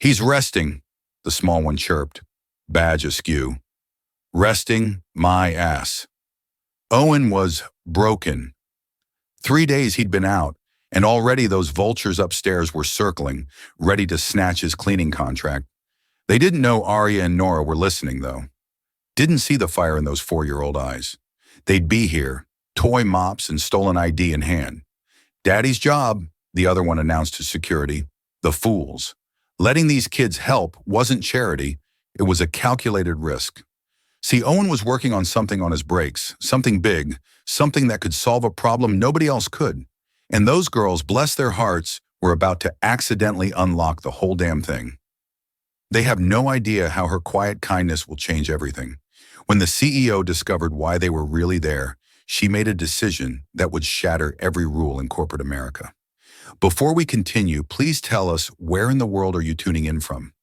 He's resting, the small one chirped, badge askew. Resting my ass. Owen was broken. 3 days he'd been out, and already those vultures upstairs were circling, ready to snatch his cleaning contract. They didn't know Arya and Nora were listening, though. Didn't see the fire in those 4-year-old eyes. They'd be here, toy mops and stolen ID in hand. Daddy's job, the other one announced to security. The fools. Letting these kids help wasn't charity, it was a calculated risk. See, Owen was working on something on his breaks, something big, something that could solve a problem nobody else could. And those girls, bless their hearts, were about to accidentally unlock the whole damn thing. They have no idea how her quiet kindness will change everything. When the CEO discovered why they were really there, she made a decision that would shatter every rule in corporate America. Before we continue, please tell us, where in the world are you tuning in from?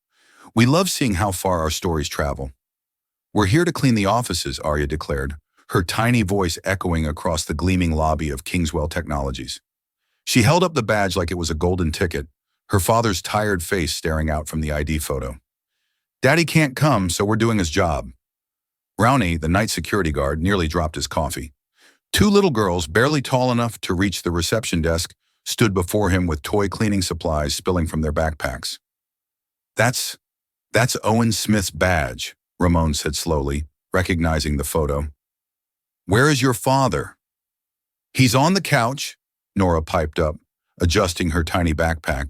We love seeing how far our stories travel. We're here to clean the offices, Arya declared, her tiny voice echoing across the gleaming lobby of Kingswell Technologies. She held up the badge like it was a golden ticket, her father's tired face staring out from the ID photo. Daddy can't come, so we're doing his job. Rowney, the night security guard, nearly dropped his coffee. 2 little girls, barely tall enough to reach the reception desk, stood before him with toy cleaning supplies spilling from their backpacks. That's Owen Smith's badge, Ramon said slowly, recognizing the photo. Where is your father? He's on the couch, Nora piped up, adjusting her tiny backpack.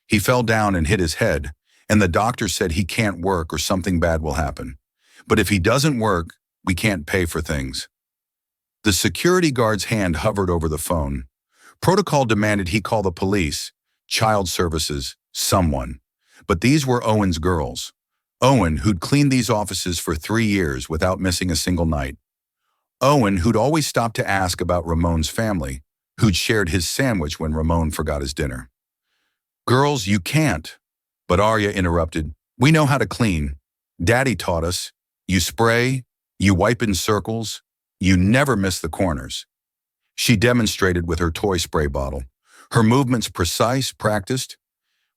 He fell down and hit his head, and the doctor said he can't work or something bad will happen. But if he doesn't work, we can't pay for things. The security guard's hand hovered over the phone. Protocol demanded he call the police, child services, someone. But these were Owen's girls. Owen, who'd cleaned these offices for 3 years without missing a single night. Owen, who'd always stopped to ask about Ramon's family, who'd shared his sandwich when Ramon forgot his dinner. Girls, you can't. But Arya interrupted. We know how to clean. Daddy taught us. You spray, you wipe in circles, you never miss the corners. She demonstrated with her toy spray bottle. Her movements precise, practiced.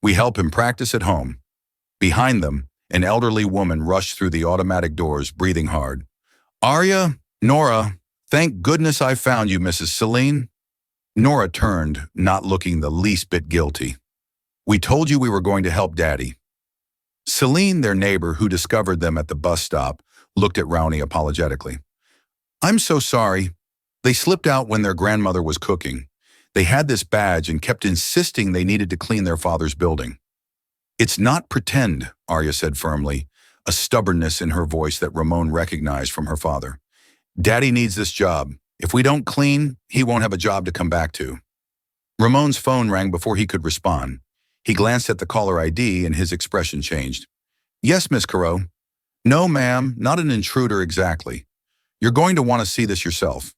We help him practice at home. Behind them, an elderly woman rushed through the automatic doors, breathing hard. Arya, Nora, thank goodness I found you, Mrs. Celine. Nora turned, not looking the least bit guilty. We told you we were going to help Daddy. Celine, their neighbor who discovered them at the bus stop, looked at Rowney apologetically. I'm so sorry. They slipped out when their grandmother was cooking. They had this badge and kept insisting they needed to clean their father's building. It's not pretend, Arya said firmly, a stubbornness in her voice that Ramon recognized from her father. Daddy needs this job. If we don't clean, he won't have a job to come back to. Ramon's phone rang before he could respond. He glanced at the caller ID and his expression changed. Yes, Miss Carreau. No, ma'am, not an intruder exactly. You're going to want to see this yourself.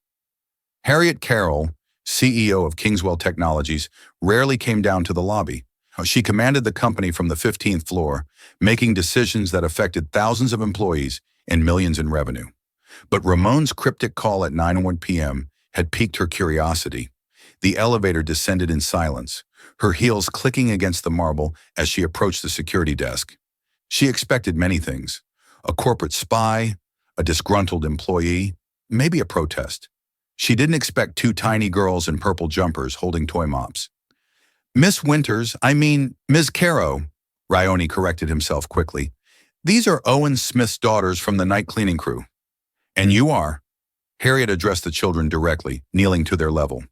Harriet Carroll, CEO of Kingswell Technologies, rarely came down to the lobby. She commanded the company from the 15th floor, making decisions that affected thousands of employees and millions in revenue. But Ramon's cryptic call at 9:01 p.m. had piqued her curiosity. The elevator descended in silence, her heels clicking against the marble as she approached the security desk. She expected many things: a corporate spy, a disgruntled employee, maybe a protest. She didn't expect 2 tiny girls in purple jumpers holding toy mops. Miss Winters, Ms. Carrow, Rione corrected himself quickly. These are Owen Smith's daughters from the night cleaning crew. And you are. Harriet addressed the children directly, kneeling to their level.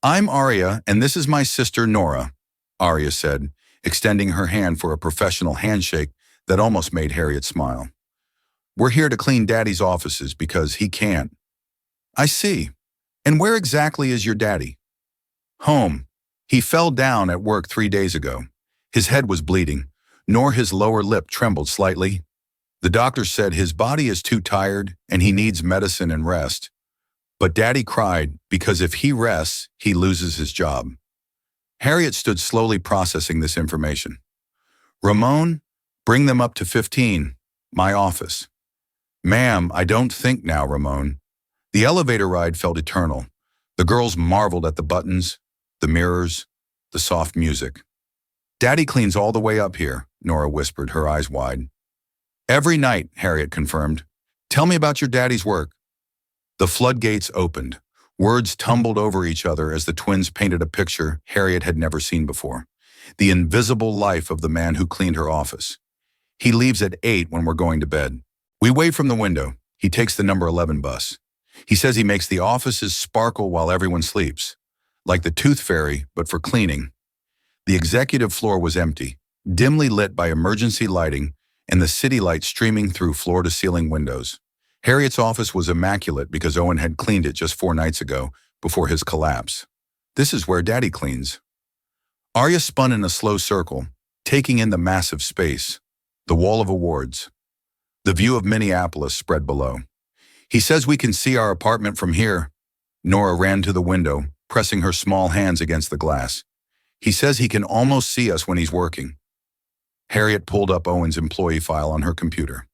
I'm Arya, and this is my sister Nora, Arya said, extending her hand for a professional handshake that almost made Harriet smile. We're here to clean Daddy's offices because he can't. I see. And where exactly is your daddy? Home. He fell down at work 3 days ago. His head was bleeding, nor his lower lip trembled slightly. The doctor said his body is too tired and he needs medicine and rest. But Daddy cried because if he rests, he loses his job. Harriet stood slowly processing this information. Ramon, bring them up to 15, my office. Ma'am, I don't think now, Ramon. The elevator ride felt eternal. The girls marveled at the buttons, the mirrors, the soft music. Daddy cleans all the way up here. Nora whispered, her eyes wide. Every night, Harriet confirmed. Tell me about your daddy's work. The floodgates opened. Words tumbled over each other as the twins painted a picture Harriet had never seen before. The invisible life of the man who cleaned her office. He leaves at 8 when we're going to bed. We wave from the window. He takes the number 11 bus. He says he makes the offices sparkle while everyone sleeps. Like the tooth fairy, but for cleaning. The executive floor was empty, dimly lit by emergency lighting and the city light streaming through floor-to-ceiling windows. Harriet's office was immaculate because Owen had cleaned it just 4 nights ago, before his collapse. This is where Daddy cleans. Arya spun in a slow circle, taking in the massive space, the wall of awards. The view of Minneapolis spread below. He says we can see our apartment from here. Nora ran to the window, pressing her small hands against the glass. He says he can almost see us when he's working. Harriet pulled up Owen's employee file on her computer.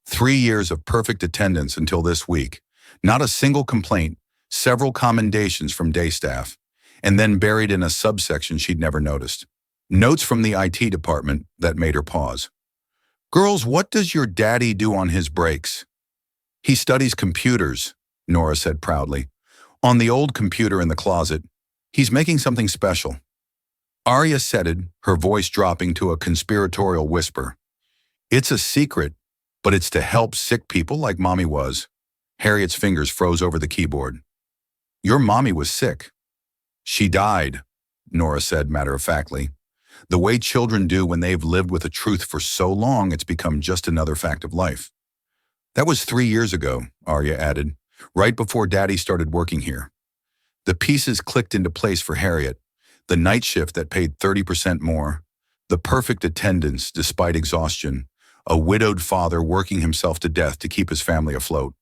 3 years of perfect attendance until this week. Not a single complaint, several commendations from day staff, and then buried in a subsection she'd never noticed. Notes from the IT department that made her pause. Girls, what does your daddy do on his breaks? He studies computers, Nora said proudly. On the old computer in the closet, he's making something special. Arya said, her voice dropping to a conspiratorial whisper. It's a secret, but it's to help sick people like Mommy was. Harriet's fingers froze over the keyboard. Your mommy was sick. She died, Nora said matter-of-factly. The way children do when they've lived with a truth for so long it's become just another fact of life. That was 3 years ago, Arya added, right before Daddy started working here. The pieces clicked into place for Harriet. The night shift that paid 30% more, the perfect attendance despite exhaustion, a widowed father working himself to death to keep his family afloat.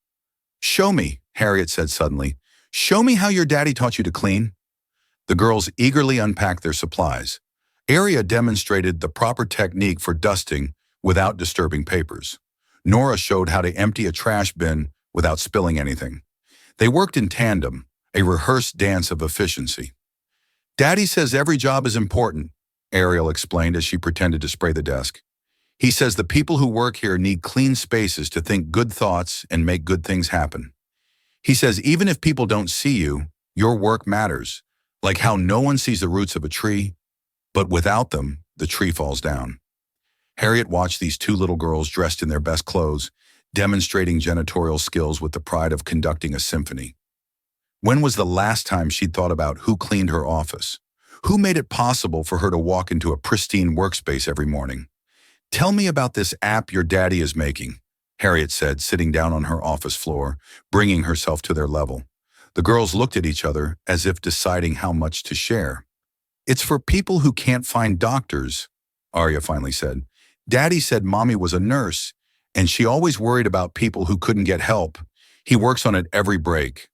Show me, Harriet said suddenly. Show me how your daddy taught you to clean. The girls eagerly unpacked their supplies. Arya demonstrated the proper technique for dusting without disturbing papers. Nora showed how to empty a trash bin without spilling anything. They worked in tandem, a rehearsed dance of efficiency. Daddy says every job is important, Ariel explained as she pretended to spray the desk. He says the people who work here need clean spaces to think good thoughts and make good things happen. He says even if people don't see you, your work matters, like how no one sees the roots of a tree, but without them, the tree falls down. Harriet watched these 2 little girls dressed in their best clothes, demonstrating janitorial skills with the pride of conducting a symphony. When was the last time she'd thought about who cleaned her office? Who made it possible for her to walk into a pristine workspace every morning? Tell me about this app your daddy is making, Harriet said, sitting down on her office floor, bringing herself to their level. The girls looked at each other as if deciding how much to share. It's for people who can't find doctors, Arya finally said. Daddy said Mommy was a nurse, and she always worried about people who couldn't get help. He works on it every break.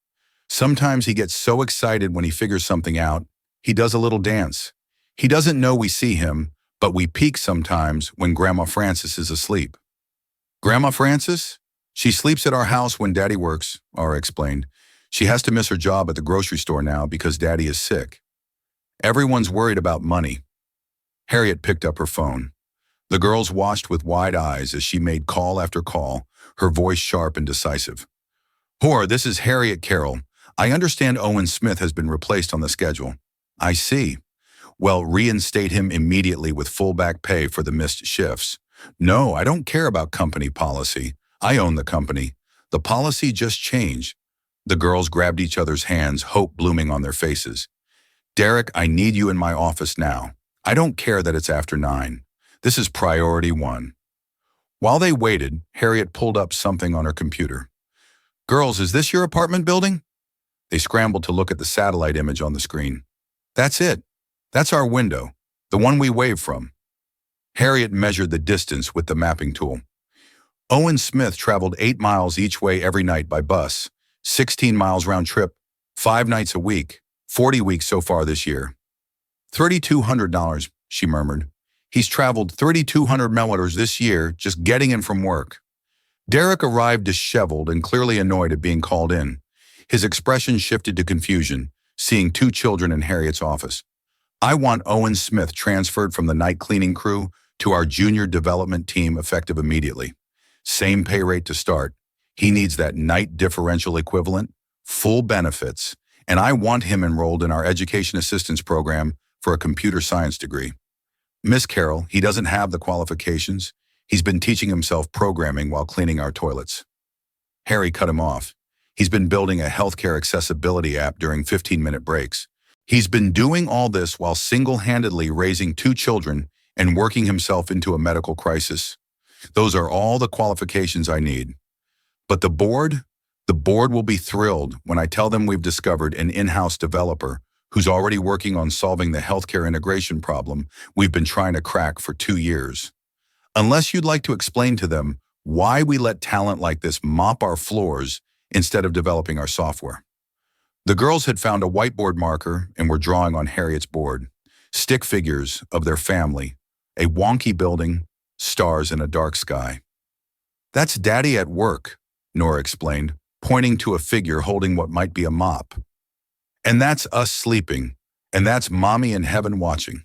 Sometimes he gets so excited when he figures something out, he does a little dance. He doesn't know we see him, but we peek sometimes when Grandma Frances is asleep. Grandma Frances? She sleeps at our house when Daddy works, Ara explained. She has to miss her job at the grocery store now because Daddy is sick. Everyone's worried about money. Harriet picked up her phone. The girls watched with wide eyes as she made call after call, her voice sharp and decisive. Whore, this is Harriet Carroll. I understand Owen Smith has been replaced on the schedule. I see. Well, reinstate him immediately with full back pay for the missed shifts. No, I don't care about company policy. I own the company. The policy just changed. The girls grabbed each other's hands, hope blooming on their faces. Derek, I need you in my office now. I don't care that it's after 9. This is priority 1. While they waited, Harriet pulled up something on her computer. Girls, is this your apartment building? They scrambled to look at the satellite image on the screen. That's it. That's our window, the one we wave from. Harriet measured the distance with the mapping tool. Owen Smith traveled 8 miles each way every night by bus, 16 miles round trip, 5 nights a week, 40 weeks so far this year. $3,200, she murmured. He's traveled 3,200 kilometers this year just getting in from work. Derek arrived disheveled and clearly annoyed at being called in. His expression shifted to confusion, seeing 2 children in Harriet's office. I want Owen Smith transferred from the night cleaning crew to our junior development team effective immediately. Same pay rate to start. He needs that night differential equivalent, full benefits, and I want him enrolled in our education assistance program for a computer science degree. Miss Carroll, he doesn't have the qualifications. He's been teaching himself programming while cleaning our toilets. Harry cut him off. He's been building a healthcare accessibility app during 15-minute breaks. He's been doing all this while single-handedly raising 2 children and working himself into a medical crisis. Those are all the qualifications I need. But the board will be thrilled when I tell them we've discovered an in-house developer who's already working on solving the healthcare integration problem we've been trying to crack for 2 years. Unless you'd like to explain to them why we let talent like this mop our floors instead of developing our software. The girls had found a whiteboard marker and were drawing on Harriet's board. Stick figures of their family, a wonky building, stars in a dark sky. That's Daddy at work, Nora explained, pointing to a figure holding what might be a mop. And that's us sleeping, and that's Mommy in heaven watching.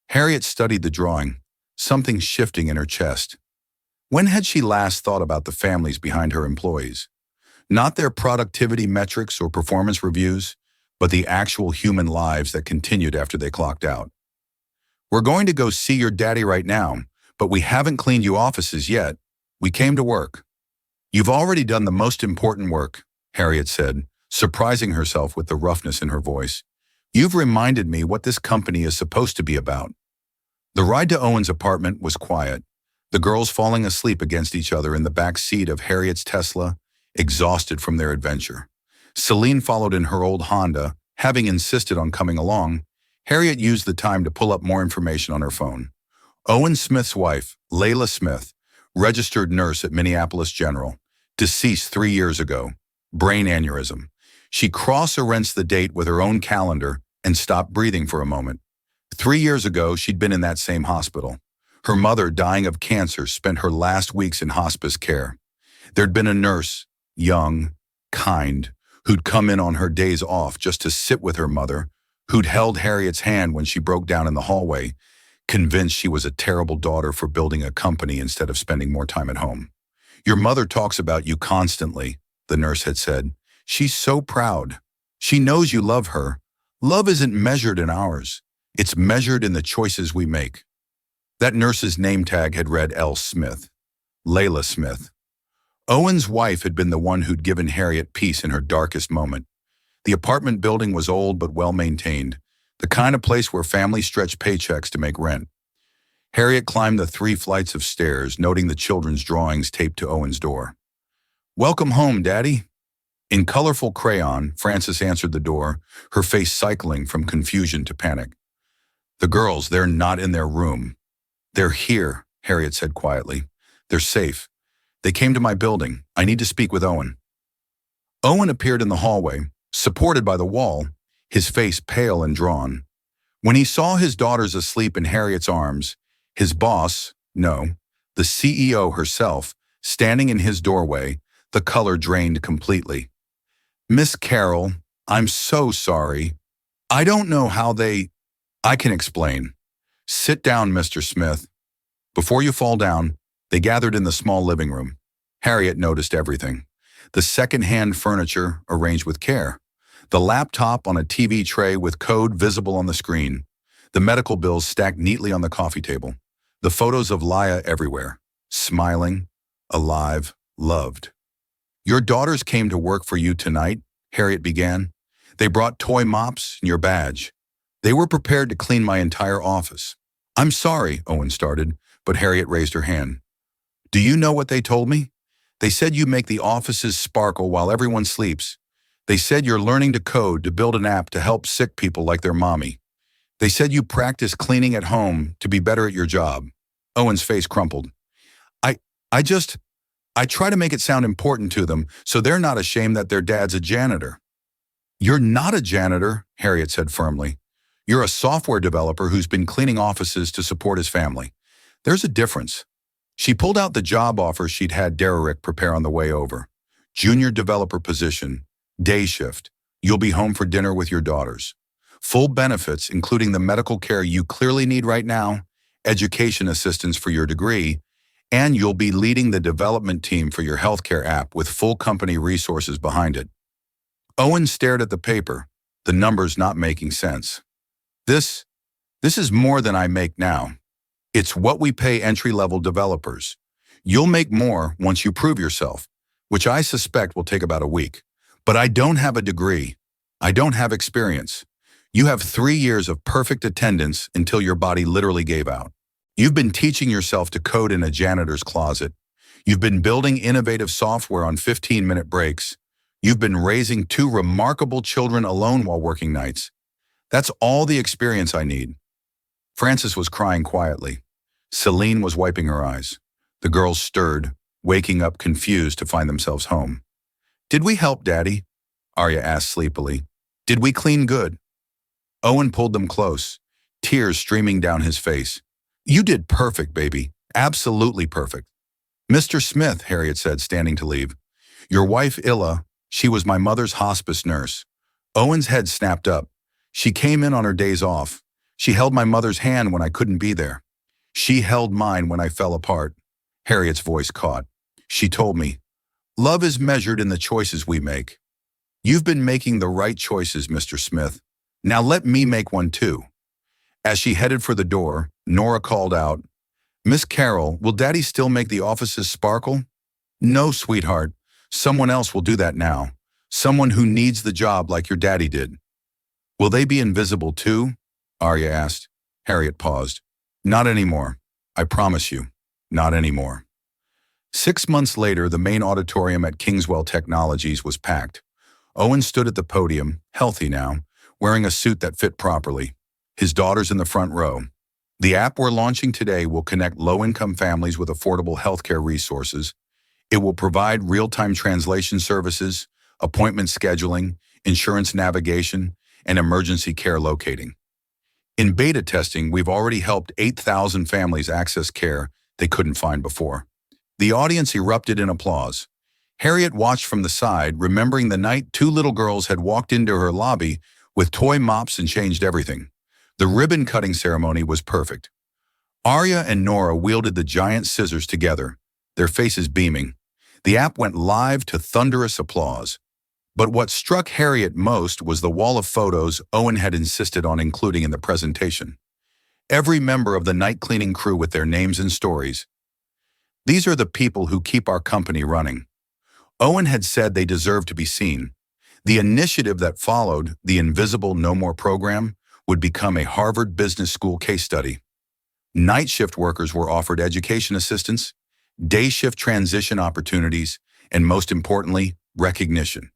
Harriet studied the drawing, something shifting in her chest. When had she last thought about the families behind her employees? Not their productivity metrics or performance reviews, but the actual human lives that continued after they clocked out. We're going to go see your daddy right now, but we haven't cleaned you offices yet. We came to work. You've already done the most important work, Harriet said, surprising herself with the roughness in her voice. You've reminded me what this company is supposed to be about. The ride to Owen's apartment was quiet, the girls falling asleep against each other in the back seat of Harriet's Tesla, exhausted from their adventure. Celine followed in her old Honda, having insisted on coming along. Harriet used the time to pull up more information on her phone. Owen Smith's wife, Layla Smith, registered nurse at Minneapolis General, deceased 3 years ago, brain aneurysm. She cross-referenced the date with her own calendar and stopped breathing for a moment. 3 years ago, she'd been in that same hospital. Her mother, dying of cancer, spent her last weeks in hospice care. There'd been a nurse, young, kind, who'd come in on her days off just to sit with her mother, who'd held Harriet's hand when she broke down in the hallway, convinced she was a terrible daughter for building a company instead of spending more time at home. Your mother talks about you constantly, the nurse had said. She's so proud. She knows you love her. Love isn't measured in hours. It's measured in the choices we make. That nurse's name tag had read L. Smith, Layla Smith. Owen's wife had been the one who'd given Harriet peace in her darkest moment. The apartment building was old but well-maintained, the kind of place where families stretch paychecks to make rent. Harriet climbed the 3 flights of stairs, noting the children's drawings taped to Owen's door. "Welcome home, Daddy." In colorful crayon, Frances answered the door, her face cycling from confusion to panic. "The girls, they're not in their room. They're here," Harriet said quietly. "They're safe. They came to my building. I need to speak with Owen." Owen appeared in the hallway, supported by the wall, his face pale and drawn. When he saw his daughters asleep in Harriet's arms, his boss, no, the CEO herself, standing in his doorway, the color drained completely. "Miss Carroll, I'm so sorry. I don't know how they—" "I can explain. Sit down, Mr. Smith." Before you fall down, they gathered in the small living room. Harriet noticed everything. The second-hand furniture arranged with care. The laptop on a TV tray with code visible on the screen. The medical bills stacked neatly on the coffee table. The photos of Laya everywhere. Smiling, alive, loved. "Your daughters came to work for you tonight," Harriet began. "They brought toy mops and your badge. They were prepared to clean my entire office." "I'm sorry," Owen started, but Harriet raised her hand. "Do you know what they told me? They said you make the offices sparkle while everyone sleeps. They said you're learning to code to build an app to help sick people like their mommy. They said you practice cleaning at home to be better at your job." Owen's face crumpled. I try to make it sound important to them so they're not ashamed that their dad's a janitor." "You're not a janitor," Harriet said firmly. "You're a software developer who's been cleaning offices to support his family. There's a difference." She pulled out the job offer she'd had Derrick prepare on the way over. "Junior developer position, day shift. You'll be home for dinner with your daughters. Full benefits, including the medical care you clearly need right now, education assistance for your degree, and you'll be leading the development team for your healthcare app with full company resources behind it. Owen stared at the paper, the numbers not making sense. This, this is more than I make now. It's what we pay entry-level developers. You'll make more once you prove yourself, which I suspect will take about a week. But I don't have a degree. I don't have experience. You have 3 years of perfect attendance until your body literally gave out. You've been teaching yourself to code in a janitor's closet. You've been building innovative software on 15-minute breaks. You've been raising 2 remarkable children alone while working nights. That's all the experience I need. Frances was crying quietly. Celine was wiping her eyes. The girls stirred, waking up confused to find themselves home. "Did we help, Daddy?" Arya asked sleepily. "Did we clean good?" Owen pulled them close, tears streaming down his face. "You did perfect, baby. Absolutely perfect." "Mr. Smith," Harriet said, standing to leave. "Your wife, Illa, she was my mother's hospice nurse." Owen's head snapped up. "She came in on her days off. She held my mother's hand when I couldn't be there. She held mine when I fell apart." Harriet's voice caught. She told me, "Love is measured in the choices we make. You've been making the right choices, Mr. Smith. Now let me make one too." As she headed for the door, Nora called out, "Miss Carroll, will Daddy still make the offices sparkle?" "No, sweetheart. Someone else will do that now. Someone who needs the job like your daddy did." "Will they be invisible too?" Arya asked. Harriet paused. "Not anymore. I promise you, not anymore." 6 months later, the main auditorium at Kingswell Technologies was packed. Owen stood at the podium, healthy now, wearing a suit that fit properly. His daughter's in the front row. The app we're launching today will connect low-income families with affordable healthcare resources. It will provide real-time translation services, appointment scheduling, insurance navigation, and emergency care locating. In beta testing, we've already helped 8,000 families access care they couldn't find before. The audience erupted in applause. Harriet watched from the side, remembering the night 2 little girls had walked into her lobby with toy mops and changed everything. The ribbon-cutting ceremony was perfect. Arya and Nora wielded the giant scissors together, their faces beaming. The app went live to thunderous applause. But what struck Harriet most was the wall of photos Owen had insisted on including in the presentation. Every member of the night cleaning crew with their names and stories. "These are the people who keep our company running." Owen had said they deserved to be seen. The initiative that followed, the Invisible No More program, would become a Harvard Business School case study. Night shift workers were offered education assistance, day shift transition opportunities, and most importantly, recognition.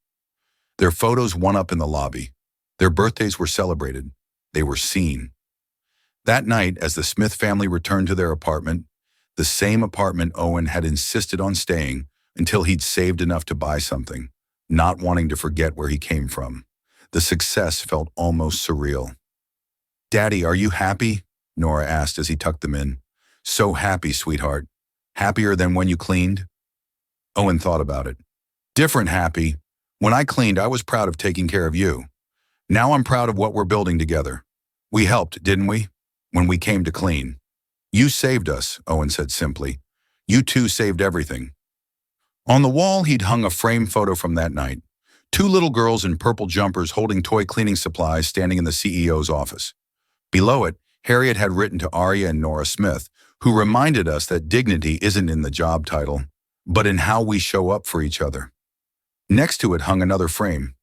Their photos won up in the lobby. Their birthdays were celebrated. They were seen. That night, as the Smith family returned to their apartment, the same apartment Owen had insisted on staying until he'd saved enough to buy something, not wanting to forget where he came from. The success felt almost surreal. "Daddy, are you happy?" Nora asked as he tucked them in. "So happy, sweetheart. Happier than when you cleaned?" Owen thought about it. "Different happy. When I cleaned, I was proud of taking care of you. Now I'm proud of what we're building together. We helped, didn't we? When we came to clean." "You saved us," Owen said simply. "You two saved everything." On the wall, he'd hung a framed photo from that night. 2 little girls in purple jumpers holding toy cleaning supplies standing in the CEO's office. Below it, Harriet had written to Arya and Nora Smith, who reminded us that dignity isn't in the job title, but in how we show up for each other. Next to it hung another frame,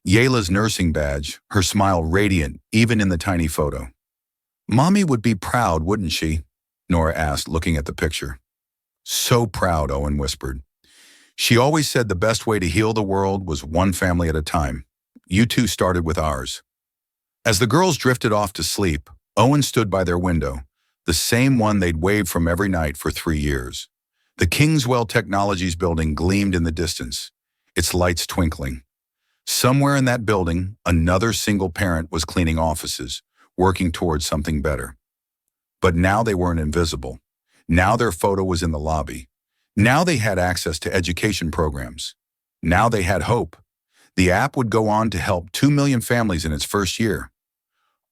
Yayla's nursing badge, her smile radiant even in the tiny photo. "Mommy would be proud, wouldn't she?" Nora asked, looking at the picture. "So proud," Owen whispered. "She always said the best way to heal the world was one family at a time. You two started with ours." As the girls drifted off to sleep, Owen stood by their window, the same one they'd waved from every night for 3 years. The Kingswell Technologies building gleamed in the distance, its lights twinkling. Somewhere in that building, another single parent was cleaning offices, working towards something better. But now they weren't invisible. Now their photo was in the lobby. Now they had access to education programs. Now they had hope. The app would go on to help 2 million families in its first year.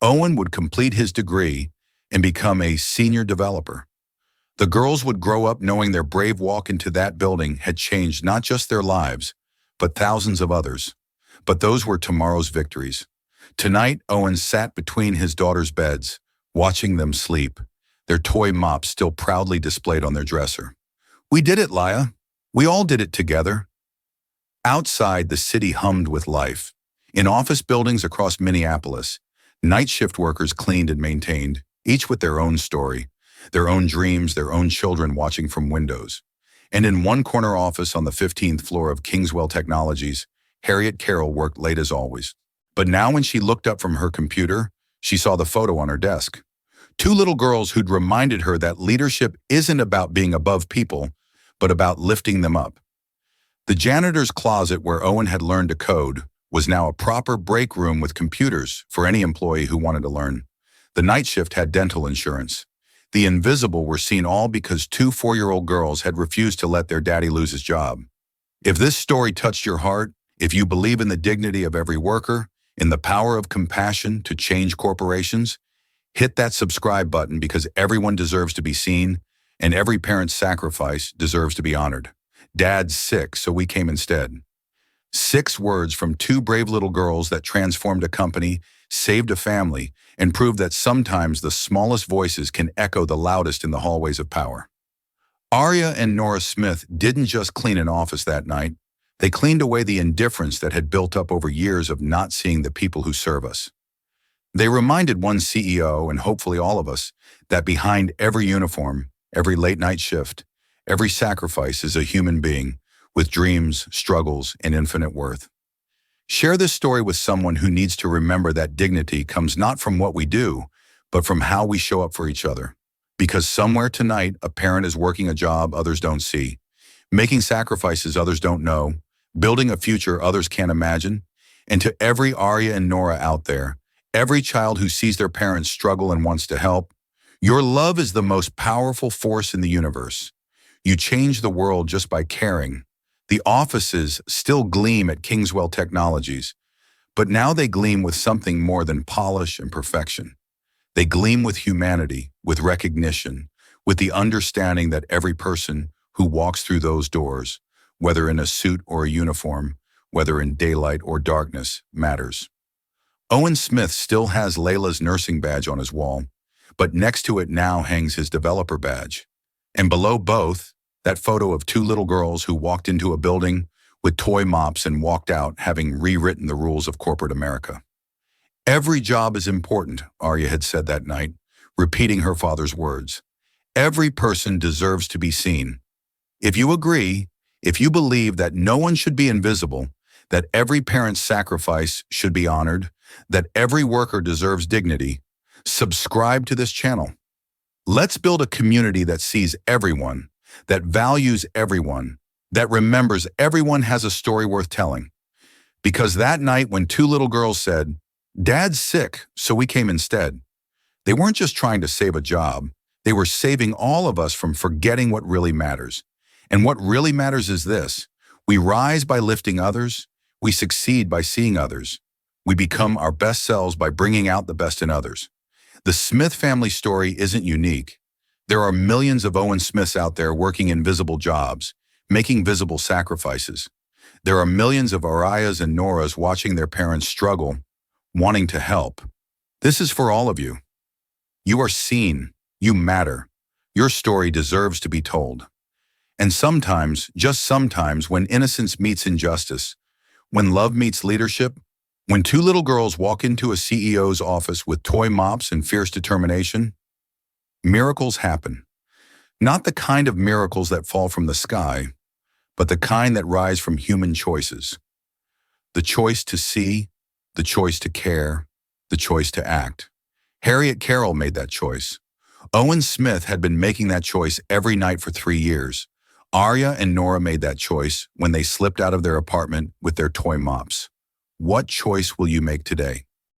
Owen would complete his degree, and become a senior developer. The girls would grow up knowing their brave walk into that building had changed not just their lives, but thousands of others. But those were tomorrow's victories. Tonight, Owen sat between his daughters' beds, watching them sleep, their toy mops still proudly displayed on their dresser. "We did it, Laya. We all did it together." Outside, the city hummed with life. In office buildings across Minneapolis, night shift workers cleaned and maintained, each with their own story, their own dreams, their own children watching from windows. And in one corner office on the 15th floor of Kingswell Technologies, Harriet Carroll worked late as always. But now when she looked up from her computer, she saw the photo on her desk. Two little girls who'd reminded her that leadership isn't about being above people, but about lifting them up. The janitor's closet where Owen had learned to code was now a proper break room with computers for any employee who wanted to learn. The night shift had dental insurance. The invisible were seen all because two 4-year-old girls had refused to let their daddy lose his job. If this story touched your heart, if you believe in the dignity of every worker, in the power of compassion to change corporations, hit that subscribe button because everyone deserves to be seen and every parent's sacrifice deserves to be honored. Dad's sick, so we came instead. 6 words from 2 brave little girls that transformed a company, saved a family, and proved that sometimes the smallest voices can echo the loudest in the hallways of power. Arya and Nora Smith didn't just clean an office that night. They cleaned away the indifference that had built up over years of not seeing the people who serve us. They reminded one CEO, and hopefully all of us, that behind every uniform, every late-night shift, every sacrifice is a human being with dreams, struggles, and infinite worth. Share this story with someone who needs to remember that dignity comes not from what we do, but from how we show up for each other. Because somewhere tonight, a parent is working a job others don't see, making sacrifices others don't know, building a future others can't imagine. And to every Arya and Nora out there, every child who sees their parents struggle and wants to help, your love is the most powerful force in the universe. You change the world just by caring. The offices still gleam at Kingswell Technologies, but now they gleam with something more than polish and perfection. They gleam with humanity, with recognition, with the understanding that every person who walks through those doors, whether in a suit or a uniform, whether in daylight or darkness, matters. Owen Smith still has Layla's nursing badge on his wall, but next to it now hangs his developer badge. And below both, that photo of 2 little girls who walked into a building with toy mops and walked out having rewritten the rules of corporate America. Every job is important, Arya had said that night, repeating her father's words. Every person deserves to be seen. If you agree, if you believe that no one should be invisible, that every parent's sacrifice should be honored, that every worker deserves dignity, subscribe to this channel. Let's build a community that sees everyone, that values everyone, that remembers everyone has a story worth telling. Because that night when 2 little girls said, "Dad's sick, so we came instead," they weren't just trying to save a job, they were saving all of us from forgetting what really matters. And what really matters is this: we rise by lifting others, we succeed by seeing others, we become our best selves by bringing out the best in others. The Smith family story isn't unique. There are millions of Owen Smiths out there working invisible jobs, making visible sacrifices. There are millions of Aryas and Noras watching their parents struggle, wanting to help. This is for all of you. You are seen. You matter. Your story deserves to be told. And sometimes, just sometimes, when innocence meets injustice, when love meets leadership, when 2 little girls walk into a CEO's office with toy mops and fierce determination, miracles happen. Not the kind of miracles that fall from the sky, but the kind that rise from human choices. The choice to see, the choice to care, the choice to act. Harriet Carroll made that choice. Owen Smith had been making that choice every night for 3 years. Arya and Nora made that choice when they slipped out of their apartment with their toy mops. What choice will you make today?